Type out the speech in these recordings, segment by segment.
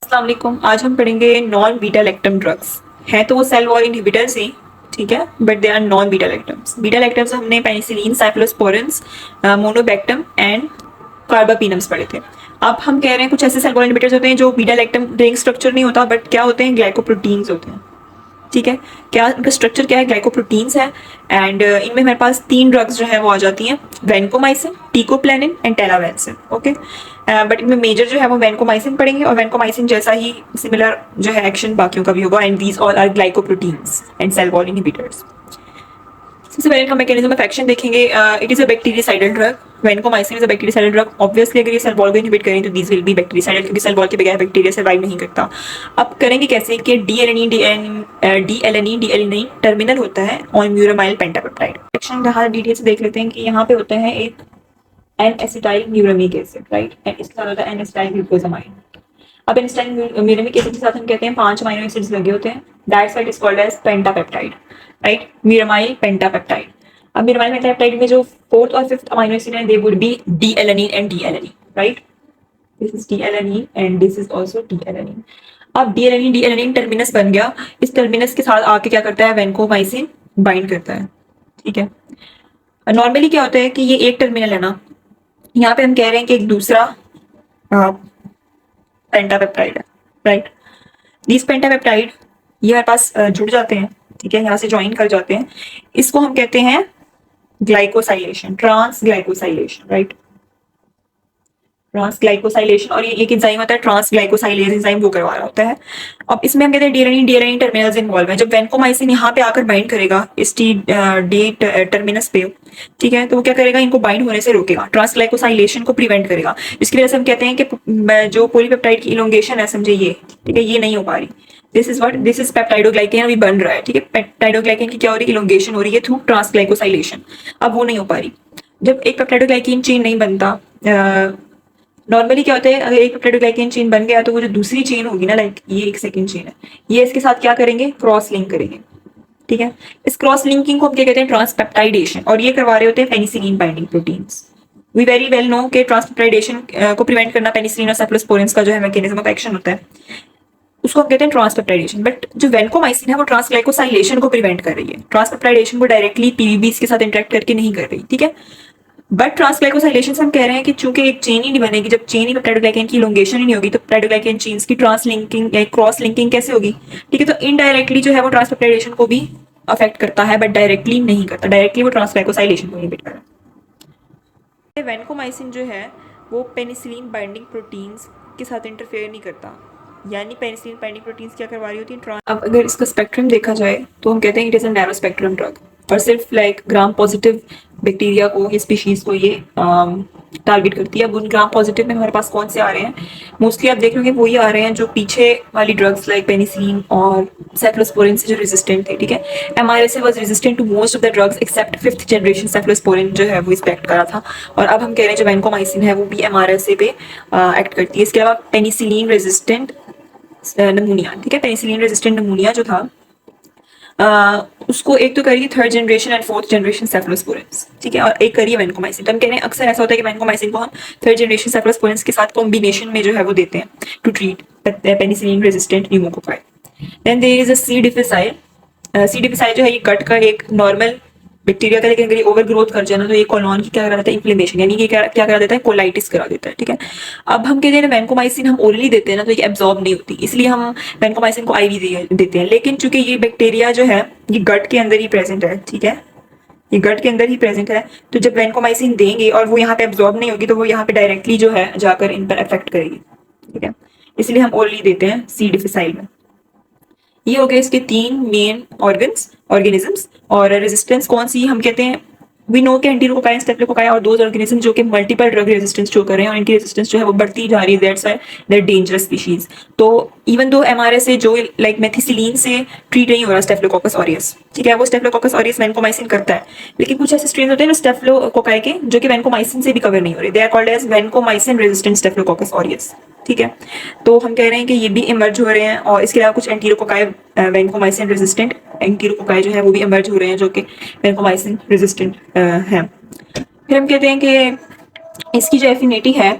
अस्सलाम वालेकुम। आज हम पढ़ेंगे नॉन बीटा लैक्टम ड्रग्स। हैं तो वो सेल वॉल इनहिबिटर्स ही, ठीक है, but they are non beta lactams. Beta lactams हमने penicillin, cyclosporins, monobactam and carbapenems पढ़े थे। अब हम कह रहे हैं कुछ ऐसे सेल वॉल इनहिबिटर्स होते हैं जो बीटा लैक्टम रिंग स्ट्रक्चर नहीं होता, बट क्या होते हैं, ग्लाइकोप्रोटीन्स होते हैं। ठीक है, क्या इनका स्ट्रक्चर क्या है, ग्लाइकोप्रोटीन्स है। एंड इनमें हमारे पास तीन ड्रग्स जो है वो आ जाती हैं, वेनकोमाइसिन, टीकोप्लेनिन एंड टेलावेंसिन। ओके, बट इनमें मेजर जो है वो वेनकोमाइसिन पढ़ेंगे, और वेनकोमाइसिन जैसा ही सिमिलर जो है एक्शन बाकियों का भी होगा। And these all are glycoproteins and cell wall inhibitors. सबसे पहले इनका मैकेनिज्म ऑफ एक्शन देखेंगे। It is a bactericidal drug. Vancomycin is a bactericidal drug. Obviously अगर ये सेल वॉल को इनहिबिट करें तो दीज विल बी बैक्टीरियासाइडल, क्योंकि सेल वॉल के बगैर बैक्टीरिया सर्वाइव नहीं करता। अब करेंगे कैसे कि डी टर्मिनल होता है ऑन म्यूरामाइल पेंटापेप्टाइड। एक्शन यहाँ डिटेल से देख लेते हैं कि यहाँ पे होता है एक N acetyl muramic acid, right, and इसके साथ होता है एन एसिटाइल ग्लूकोजामाइन। अब एसिटाइल म्यूरामिक एसिड के साथ हम कहते हैं 5 अमीनो एसिड्स लगे होते हैं। That's why it is called as pentapeptide, right, muramyl pentapeptide. अब म्यूरामाइल पेंटापेप्टाइड में जो फोर्थ और फिफ्थ अमीनो एसिड है, they would be D alanine and D alanine, right. This is D alanine and this is also D alanine. अब D alanine terminus बन गया। इस terminus के साथ आके क्या करता है, वेनकोमाइसिन बाइंड करता है। ठीक है, नॉर्मली क्या होता है कि ये एक टर्मिनल है ना, यहाँ पे हम कह रहे हैं कि एक दूसरा पेंटापेप्टाइड है, राइट। दिस पेंटापेप्टाइड ये हमारे पास जुड़ जाते हैं, ठीक है, यहाँ से ज्वाइन कर जाते हैं। इसको हम कहते हैं glycosylation, trans glycosylation, right, trans glycosylation. और ये एक एंजाइम होता है ट्रांस ग्लाइकोसाइलेज एंजाइम, वो करवा रहा होता है। अब इसमें हम कहते हैं डीएलएनइन टर्मिनल्स इन्वॉल्व है। जब वेनकोमाइसिन यहाँ पे आकर बाइंड करेगा इस डी टर्मिनस पे, ठीक है, तो वो क्या करेगा, इनको बाइंड होने से रोकेगा, ट्रांस ग्लाइकोसाइलेशन को प्रिवेंट करेगा। इसकी वजह से हम कहते हैं कि जो पॉलीपेप्टाइड की इलोंगेशन है, समझे ये, ठीक है, ये नहीं हो पा रही। दिस इज पेप्टाइडोग्लाइकेन अभी बन रहा है, ठीक है। पेप्टाइडोग्लाइकेन की क्या हो रही है, इलोंगेशन हो रही है थ्रू ट्रांस ग्लाइकोसाइलेशन। अब वो नहीं हो पा रही। जब एक पेप्टाइडोग्लाइकेन चेन नहीं बनता, नॉर्मली क्या होता है, अगर एक पेप्टाइडोग्लाइकेन चेन बन गया तो वो जो दूसरी चेन होगी ना, लाइक ये एक सेकंड चेन है, ये इसके साथ क्या करेंगे, क्रॉस लिंक करेंगे। ठीक है, इस क्रॉस लिंकिंग को हम क्या कहते हैं, ट्रांसपेप्टाइडेशन, और ये करवा रहे होते हैं penicillin binding proteins. We very well know कि ट्रांसपेप्टाइडेशन को प्रिवेंट करना पेनिसिलिन और सेफलोस्पोरिन्स का जो है मैकेनिज्म ऑफ एक्शन होता है, उसको हम कहते हैं ट्रांसपेप्टाइडेशन। बट जो वेनकोमाइसिन है वो ट्रांसग्लाइकोसाइलेशन को प्रिवेंट कर रही है, ट्रांसपेप्टाइडेशन को डायरेक्टली पीवीबीज के साथ इंटरेक्ट करके नहीं कर रही। ठीक है, बट ट्रांसग्लाइकोसाइलेशन से हम कह रहे हैं कि चूंकि एक चेन ही नहीं बनेगी, जब चेन ही पेप्टाइडोग्लाइकेन की इलोंगेशन ही नहीं होगी, तो पेप्टाइडोग्लाइकेन चेन्स की ट्रांस लिंकिंग या क्रॉस लिंकिंग कैसे होगी। ठीक है, तो इनडायरेक्टली जो है वो ट्रांसपेप्टाइडेशन को भी अफेक्ट करता है, बट डायरेक्टली नहीं करता। डायरेक्टली वो ट्रांसग्लाइकोसाइलेशन को इनहिबिट कर रहा है। वेनकोमाइसिन जो है वो पेनिसिलिन बाइंडिंग प्रोटीन्स के साथ इंटरफेयर नहीं करता, यानी पेनिसिलिन बाइंडिंग प्रोटीन्स क्या करवा रही होती है। अब अगर इसका स्पेक्ट्रम देखा जाए तो हम कहते हैं it is a narrow spectrum drug, और सिर्फ लाइक ग्राम पॉजिटिव बैक्टीरिया को, ये स्पीशीज को ये टारगेट करती है। अब उन ग्राम पॉजिटिव में हमारे पास कौन से आ रहे हैं, मोस्टली आप देख रहे होंगे वही आ रहे हैं जो पीछे वाली ड्रग्स लाइक पेनिसिलिन और सेफलोस्पोरिन से जो रेजिस्टेंट थे। ठीक है, MRSA was resistant to most of the drugs except fifth generation cephalosporin जो है वो एक्ट करा था। और अब हम कह रहे हैं जो वेनकोमाइसिन है वो भी एमआरएसए पे एक्ट करती है। इसके अलावा पेनिसिलिन रेजिस्टेंट नमूनिया, ठीक है, पेनिसिलिन रेजिस्टेंट नमूनिया जो था उसको एक तो करिए third generation and fourth generation cephalosporins, ठीक है, और एक करिए वेनकोमाइसिन। तो हम कह रहे हैं अक्सर ऐसा होता है कि वेनकोमाइसिन को हम थर्ड जनरेशन सेफलोस्पोरिन्स के साथ कॉम्बिनेशन में जो है वो देते हैं to treat penicillin resistant pneumococci. Then there is a C difficile. C difficile जो है ये गट का एक नॉर्मल बैक्टीरिया का, लेकिन अगर ये ओवर ग्रोथ कर जाए ना तो ये कोलॉन की क्या करा देता है, इन्फ्लेमेशन, यानी कि क्या करा देता है, कोलाइटिस करा देता है। ठीक है, अब हम कहते हैं वेनकोमाइसिन हम ओरली देते हैं ना तो ये एब्जॉर्ब नहीं होती, इसलिए हम वेनकोमाइसिन को आईवी देते हैं। लेकिन चूंकि ये बैक्टीरिया जो है ये गट के अंदर ही प्रेजेंट है, ठीक है, ये गट के अंदर ही प्रेजेंट है, तो जब वेनकोमाइसिन देंगे और वो यहाँ पे एब्जॉर्ब नहीं होगी तो वो यहाँ पे डायरेक्टली जो है जाकर इन पर इफेक्ट करेगी। ठीक है, इसलिए हम ओरली देते हैं सी डिफिसाइल में। ये हो गए इसके तीन मेन ऑर्गेनिजम्स। और रेजिस्टेंस कौन सी हम कहते हैं, वी नो के एंटीरोकोकाई, स्टेफ्लोकोकाई और दो ऑर्गेनिज्म जो कि मल्टीपल ड्रग रेजिस्टेंस शो कर रहे हैं, और इनकी रेजिस्टेंस जो है वो बढ़ती जा रही है। That's why they are dangerous species. तो इवन दो एमआरएसए जो लाइक मेथिसिलिन से ट्रीट नहीं हो रहा स्टेफ्लोकोकस ऑरियस, ठीक है, वो स्टेफ्लोकोकस ऑरियस वेनकोमाइसिन करता है, लेकिन कुछ ऐसे स्ट्रेन होते हैं स्टेफ्लोकोकाई के जो कि वेनकोमाइसिन से भी कवर नहीं हो रहे। They are called as vancomycin resistant Staphylococcus aureus. ठीक है, तो हम कह रहे हैं कि ये भी इमर्ज हो रहे हैं। और इसके अलावा कुछ एंटीरोकोकाई वेनकोमाइसिन रेजिस्टेंट एंटीरोकोकाई जो है वो भी इमर्ज हो रहे हैं जो कि वेनकोमाइसिन रेजिस्टेंट है। फिर हम कहते हैं कि इसकी जो एफिनिटी है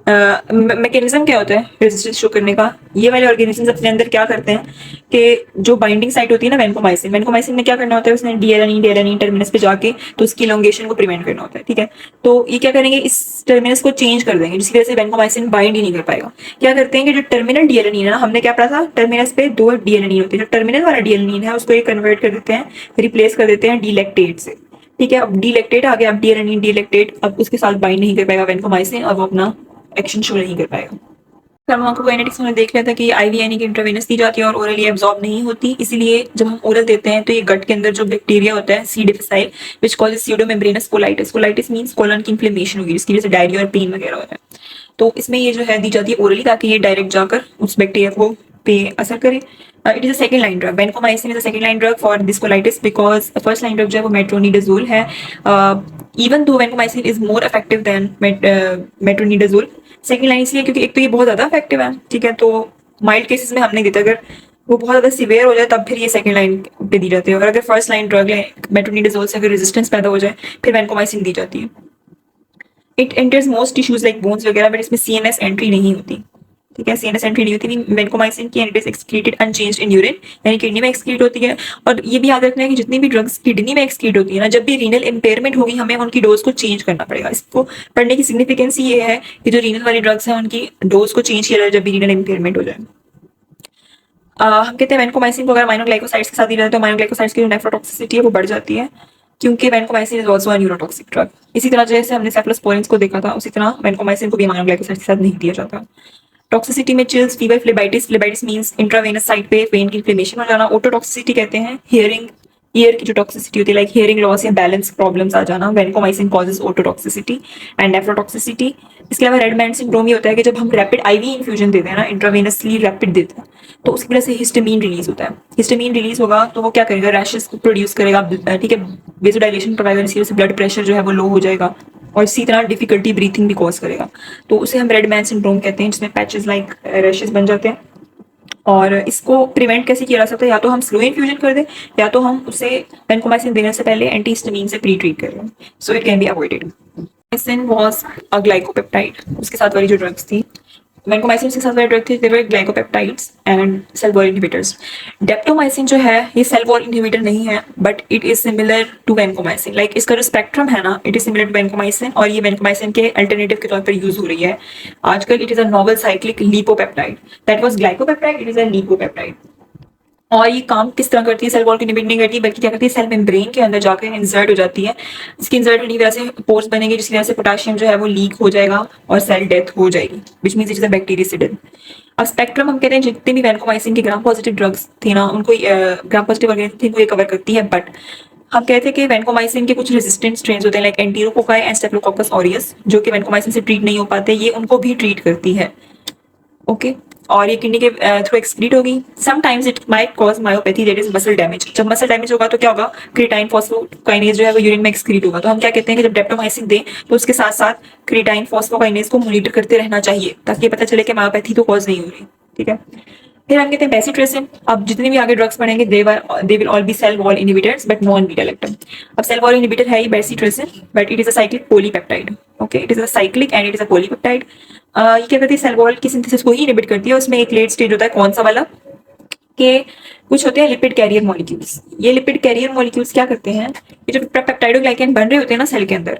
मैकेनिज्म क्या होता है रेजिस्टेंस शो करने का? ये वाले ऑर्गेनिजम्स अपने अंदर क्या करते हैं कि जो बाइंडिंग साइट होती है ना वैनकोमाइसिन, वैनकोमाइसिन में क्या करना होता है, उसने डीएलएनई टर्मिनस पे जाके तो उसकी इलोंगेशन को प्रिवेंट करना होता है, ठीक है। तो ये क्या करेंगे, इस टर्मिनस को चेंज कर देंगे जिसकी वजह से वैनकोमाइसिन बाइंड ही नहीं कर पाएगा। क्या करते हैं कि जो टर्मिनल डीएलएनइन है ना, हमने क्या पढ़ा था, टर्मिनस पे दो डीएलएनइन होते हैं, जो टर्मिनल वाला डीएलएनइन है उसको ये कन्वर्ट कर देते हैं, रिप्लेस कर देते हैं डीलैक्टेट से, ठीक है। अब डीलैक्टेट आ गया, अब डीएलएनइन डीलैक्टेट अब उसके साथ बाइंड नहीं कर पाएगा वैनकोमाइसिन, अब वो अपना एक्शन शो नहीं कर पाएगा। फार्माकोकाइनेटिक्स में देख लिया था कि आईवी यानी कि इंट्रावेनस दी जाती है और ओरली एब्जॉर्ब नहीं होती, इसीलिए जब हम ओरल देते हैं तो ये गट के अंदर जो बैक्टीरिया होता है C difficile which causes pseudomembranous colitis, colitis means colon की इन्फ्लेमेशन होगी जिसकी वजह से डायरिया और पेन वगैरह होता है। तो इसमें ये जो है दी जाती है ओरली ताकि ये डायरेक्ट जाकर उस बैक्टीरिया को पे असर करे। It is a second line drug, vancomycin is a second line drug for this colitis because first line drug जो है वो मेट्रोनिडाजोल है। Even though vancomycin is more effective than metronidazole. Second line इसलिए क्योंकि एक तो ये बहुत ज्यादा इफेक्टिव है, ठीक है, तो माइल्ड केसेस में हमने देता, अगर वो बहुत ज्यादा सीवियर हो जाए तब फिर ये सेकंड लाइन पे दी जाती है, और अगर फर्स्ट लाइन ड्रग है मेट्रोनिडाजोल से अगर रेजिस्टेंस पैदा हो जाए फिर वैनकोमाइसिन दी जाती है। It enters most tissues like bones वगैरह, बट इसमें सीएनएस एंट्री नहीं होती, ठीक है, सीएनएस एंट्री नहीं होती वैनकोमाइसिन की, and it is excreted unchanged in urine, यानी किडनी में एक्सक्रीट होती है। और ये भी याद रखना है कि जितनी भी ड्रग्स किडनी में एक्सक्रीट होती है ना, जब भी रीनल इम्पेयरमेंट होगी हमें उनकी डोज को चेंज करना पड़ेगा। इसको पढ़ने की सिग्निफिकेंस ये है कि जो रीनल वाली ड्रग्स हैं उनकी डोज को चेंज किया जाए जब भी रीनल इम्पेयरमेंट हो जाए। हम कहते हैं वैनकोमाइसिन को अगर अमाइनोग्लाइकोसाइड्स के साथ दी जाए तो अमाइनोग्लाइकोसाइड्स की जो नेफ्रोटॉक्सिसिटी है वो बढ़ जाती है, क्योंकि vancomycin is also a neurotoxic drug. इसी तरह जैसे हमने सेफलोस्पोरिन्स को देखा था उसी तरह वैनकोमाइसिन को भी अमाइनोग्लाइकोसाइड्स के साथ नहीं दिया जाता। टॉक्सिसिटी में chills, fever, phlebitis, phlebitis means intravenous site पे वेन की इन्फ्लेमेशन हो जाना। ओटोटॉक्सिसिटी कहते हैं हियरिंग, ईयर की जो टॉक्सिसिटी होती है लाइक हियरिंग लॉस या बैलेंस प्रॉब्लम्स आ जाना, vancomycin causes ototoxicity and nephrotoxicity. इसके अलावा रेड बैंड सिंड्रोम ये होता है कि जब हम रैपिड आईवी इन्फ्यूजन देते हैं ना, इंट्रावेनसली रैपिड देते हैं तो उसकी वजह से हिस्टामीन रिलीज होता है। हिस्टामीन रिलीज होगा तो वो क्या करेगा, रैशेस को प्रोड्यूस करेगा, ठीक है, वेजोडाइलेशन प्रोवाइड, इसी वजह से ब्लड प्रेशर जो है वो लो हो जाएगा और इसी तरह डिफिकल्टी ब्रीथिंग भी कॉज करेगा। तो उसे हम रेड मैन सिंड्रोम कहते हैं, जिसमें पैचेस लाइक रैशेस बन जाते हैं। और इसको प्रिवेंट कैसे किया जा सकता है, या तो हम स्लो इन्फ्यूजन कर दें या तो हम उसे वैनकोमाइसिन देने से पहले एंटीहिस्टामिन से प्री ट्रीट करें, so it can be avoided. Vancomycin was a glycopeptide, उसके साथ वाली जो ड्रग्स थी वैनकोमाइसिन के साथ वाली ड्रग थी, they were glycopeptides and cell wall inhibitors. Daptomycin जो है ये सेल वॉल इनहिबिटर नहीं है, but it is similar to vancomycin, like इसका जो स्पेक्ट्रम है ना it is similar to vancomycin, और ये वैनकोमाइसिन के अल्टरनेटिव के तौर पर यूज हो रही है आजकल। It is a novel cyclic lipopeptide, that was glycopeptide, it is a lipopeptide. और ये काम किस तरह करती है, सेल वॉल को इनहिबिट नहीं करती बल्कि क्या करती है, सेल मेम्ब्रेन के अंदर जाकर इंसर्ट हो जाती है। इसकी इंसर्ट होने की वजह से पोर्स बनेंगे जिसकी वजह से पोटेशियम जो है वो लीक हो जाएगा और सेल डेथ हो जाएगी, which means it is a bactericide. अब स्पेक्ट्रम हम कहते हैं जितने भी वैनकोमाइसिन के ग्राम पॉजिटिव ड्रग्स थे ना उनको ग्राम पॉजिटिव ऑर्गेनिज्म थे, ये कवर करती है, बट हम कहते हैं कि वैनकोमाइसिन के कुछ रेजिस्टेंट स्ट्रेन्स होते हैं लाइक एंटीरोकोकाई एंड स्टेफिलोकोकस ऑरियस, जो कि वैनकोमाइसिन से ट्रीट नहीं हो पाते, ये उनको भी ट्रीट करती है, ओके। और ये किडनी के थ्रू एक्सक्रीट होगी। Sometimes it might cause myopathy, that is muscle damage. जब मसल डैमेज होगा तो क्या होगा, क्रिएटाइन फॉस्फोकाइनेज जो है वो यूरिन में एक्सक्रीट होगा। तो हम क्या कहते हैं कि जब डेप्टोमाइसिन दें तो उसके साथ साथ क्रिएटाइन फॉस्फोकाइनेज को मॉनिटर करते रहना चाहिए ताकि पता चले कि मायोपैथी तो कॉज नहीं हो रही, ठीक है। फिर हम कहते हैं बेसिट्रेसिन। अब जितने भी आगे ड्रग्स पढ़ेंगे they will all be cell wall inhibitors but non beta lactam. अब सेल वॉल इनहिबिटर है ये bacitracin, but it is a cyclic polypeptide, okay, it is a cyclic and it is a polypeptide. ये क्या करती है, cell wall की synthesis को ही inhibit करती है। उसमें एक लेट स्टेज होता है, कौन सा वाला, के कुछ होते हैं लिपिड कैरियर मॉलिक्यूल्स। ये लिपिड कैरियर मॉलिक्यूल्स क्या करते हैं, ये जो पेप्टाइडोग्लाइकन बन रहे होते हैं ना सेल के अंदर,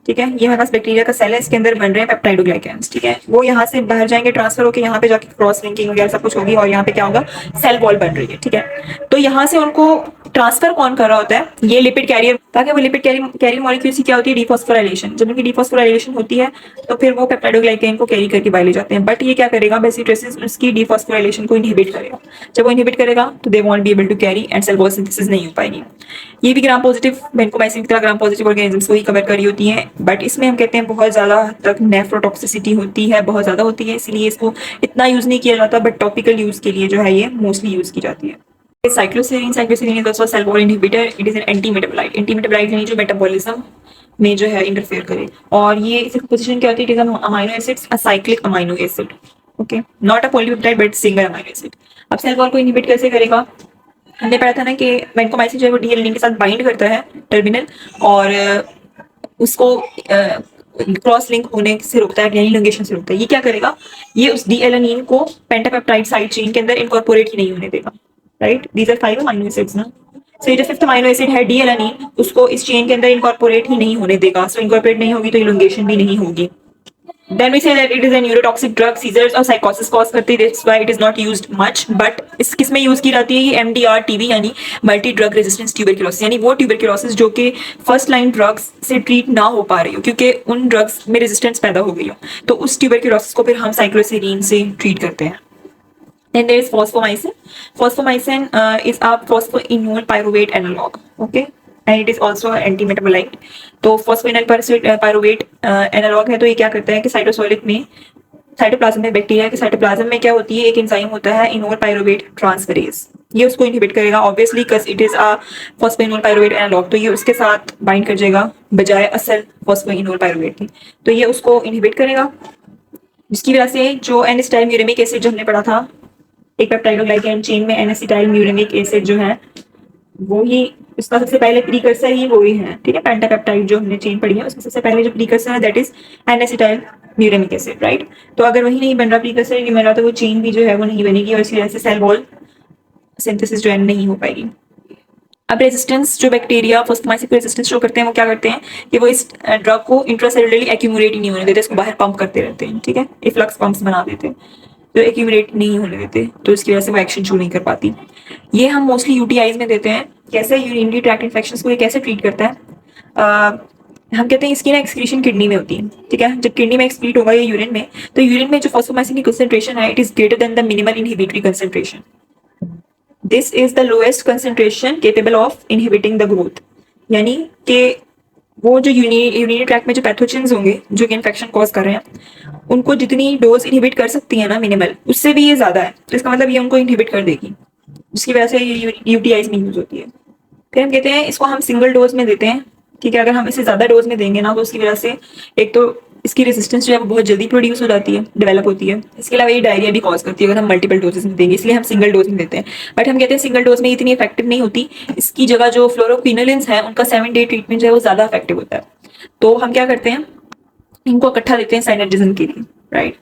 ठीक है, ये हमारे पास बैक्टीरिया का सेल है, इसके अंदर बन रहे हैं पेप्टाइडोग्लाइकन्स, ठीक है, वो यहाँ से बाहर जाएंगे ट्रांसफर होकर, यहाँ पे जाके क्रॉस लिंकिंग वगैरह सब कुछ होगी और यहाँ पे क्या होगा, सेल वॉल बन रही है, ठीक है। तो यहाँ से उनको ट्रांसफर कौन कर रहा होता है, ये लिपिड कैरियर, ताकि वो लिपिड कैरियर मॉलिक्यूल्स की क्या होती है, डिफॉस्फोराइलेशन। जब उनकी डिफॉस्फोराइलेशन होती है तो फिर वो पेप्टाइडोग्लाइकन को कैरी करके बाहर ले जाते हैं, बट ये क्या करेगा, बेसिट्रेसिस उसकी डिफॉस्फोराइलेशन को इनहिबिट करेगा। जब वो इनहिबिट करेगा तो they won't be able to carry and cell wall synthesis नहीं हो पाएगी। ये भी ग्राम पॉजिटिव वैनकोमाइसिन की तरह ग्राम पॉजिटिव ऑर्गेनिजम्स को ही कवर करी होती हैं, बट इसमें हम कहते हैं बहुत ज्यादा तक नेफ्रोटॉक्सिसिटी होती है, बहुत ज्यादा होती है, इसलिए इसको इतना यूज नहीं किया जाता, बट टॉपिकल यूज के लिए जो है ये मोस्टली यूज की जाती है। Cycloserine is also cell wall inhibitor, it is an antimetabolite. Antimetabolite यानी जो मेटाबॉलिज्म में जो है इंटरफेयर करे, और ये इसकी पोजीशन क्या होती है, it is amino acids, a cyclic amino acid, okay, not a polypeptide but single amino acid. अब सेल वॉल को इनहिबिट कैसे करेगा, हमने पढ़ा था ना कि वैनकोमाइसिन जो है वो डीएलएनइन के साथ बाइंड करता है टर्मिनल, और उसको क्रॉस लिंक होने से रोकता है, यानी लिंगेशन से रोकता है। ये क्या करेगा, ये उस डी एलानिन को पेंटापेप्टाइड साइड चेन के अंदर इनकॉर्पोरेट ही नहीं होने देगा, right. These are 5 amino acids ना। सो ये जो 5th अमीनो एसिड है डी एलानिन, उसको इस चेन के अंदर इनकॉर्पोरेट ही नहीं होने देगा। सो इनकॉर्पोरेट नहीं होगी तो इलोंगेशन भी नहीं होगी। Then we say that it is a neurotoxic drug, seizures और psychosis cause करती है, that's why it is not used much। but इस किस में यूज की जाती है, ये MDR TB यानी मल्टी ड्रग रेजिस्टेंस ट्यूबरक्लोसिस, यानी वो ट्यूबरक्लोसिस जो कि फर्स्ट लाइन ड्रग्स से ट्रीट ना हो पा रही हो क्योंकि उन ड्रग्स में रेजिस्टेंस पैदा हो गई हो, तो उस ट्यूबरक्लोसिस को फिर हम साइक्लोसेरीन से ट्रीट करते हैं। Then there is fosfomycin. Fosfomycin is a phosphoenol pyruvate analog, okay, and it is also an antimetabolite। तो फॉस्फोइनल पायरुवेट एनालॉग है। तो ये क्या करता है कि साइटोसोलिक में, साइटोप्लाज्म में, बैक्टीरिया के साइटोप्लाज्म में क्या होती है, एक एंजाइम होता है इनोल पायरुवेट ट्रांसफरेज, ये उसको इनहिबिट करेगा obviously because it is a phosphoenol pyruvate analogue. तो ये उसके साथ बाइंड कर जाएगा बजाय असल फॉस्फोइनोल पायरुवेट की, तो ये उसको इनहिबिट करेगा, जिसकी वजह से जो एन एसिटाइल म्यूरेमिक एसिड जो हमने पढ़ा था एक पेप्टाइडोग्लाइकेन चेन में, एन एसिटाइल म्यूरेमिक एसिड जो है वो ही उसका सबसे पहले प्रीकर्सर ही वो ही है, ठीक है। पेंटापेप्टाइड जो हमने चेन पढ़ी है उसमें सबसे पहले जो प्रीकर्सर है that is an acetyl muramic acid, right. तो अगर वही नहीं बन रहा, प्रीकर्सर नहीं बन रहा, तो वो चेन भी जो है वो नहीं बनेगी और इसी वजह से सेल वॉल सिंथेसिस जो है नहीं हो पाएगी। अब रेजिस्टेंस जो बैक्टीरिया फॉस्फोमाइसिन रेजिस्टेंस शो करते हैं वो क्या करते हैं कि वो इस ड्रग को इंट्रासेलुलरली एक्यूमुलेट ही नहीं होने देते, इसको बाहर पंप करते रहते हैं, ठीक है, इफ्लक्स पंप्स बना देते हैं, तो एक्यूमुलेट नहीं होने देते, तो इसकी वजह से वो एक्शन शो नहीं कर पाती। ये हम मोस्टली यूटीआईज में देते हैं। कैसे यूरिनरी ट्रैक्ट इन्फेक्शंस को ये कैसे ट्रीट करता है, हम कहते हैं इसकी ना एक्सक्रीशन किडनी में होती है, ठीक है। जब किडनी में एक्सक्रीट होगा ये यूरिन में, तो यूरिन में जो फॉस्फोमाइसिन की कंसंट्रेशन है it is greater than the minimal inhibitory concentration. This is the lowest concentration capable of inhibiting the growth, यानी कि वो जो यूरिनरी ट्रैक्ट में जो पैथोजेंस होंगे जो कि इन्फेक्शन कॉज कर रहे हैं उनको जितनी डोज इनहिबिट कर सकती है ना मिनिमल, उससे भी ये ज्यादा है, तो इसका मतलब ये उनको इनहिबिट कर देगी, जिसकी वजह से ये यूटीआईज में यूज होती है। फिर हम कहते हैं इसको हम सिंगल डोज में देते हैं, ठीक है। अगर हम इसे ज्यादा डोज में देंगे ना तो उसकी वजह से एक तो इसकी रेजिस्टेंस जो है वो बहुत जल्दी प्रोड्यूस हो जाती है, डेवलप होती है। इसके अलावा ये डायरिया भी कॉज करती है अगर हम मल्टीपल डोजेस में देंगे, इसलिए हम सिंगल डोज में देते हैं। बट हम कहते हैं सिंगल डोज में इतनी इफेक्टिव नहीं होती, इसकी जगह जो फ्लोरोक्विनोलिन्स है उनका 7 डे ट्रीटमेंट जो है वो ज्यादा इफेक्टिव होता है। तो हम क्या करते हैं इनको इकट्ठा देते हैं साइनर्जिज्म के लिए, right.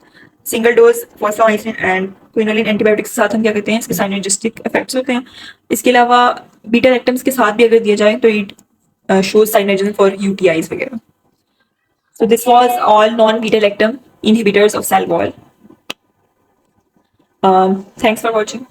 Single dose fosfomycin and quinoline antibiotics के साथ हम क्या कहते हैं इसके साइनर्जिस्टिक इफेक्ट्स होते हैं। इसके अलावा बीटा लैक्टम्स के साथ भी अगर दिया जाए तो it shows synergism for UTIs वगैरह। So this was all non-beta lactam inhibitors of cell wall। Thanks for watching.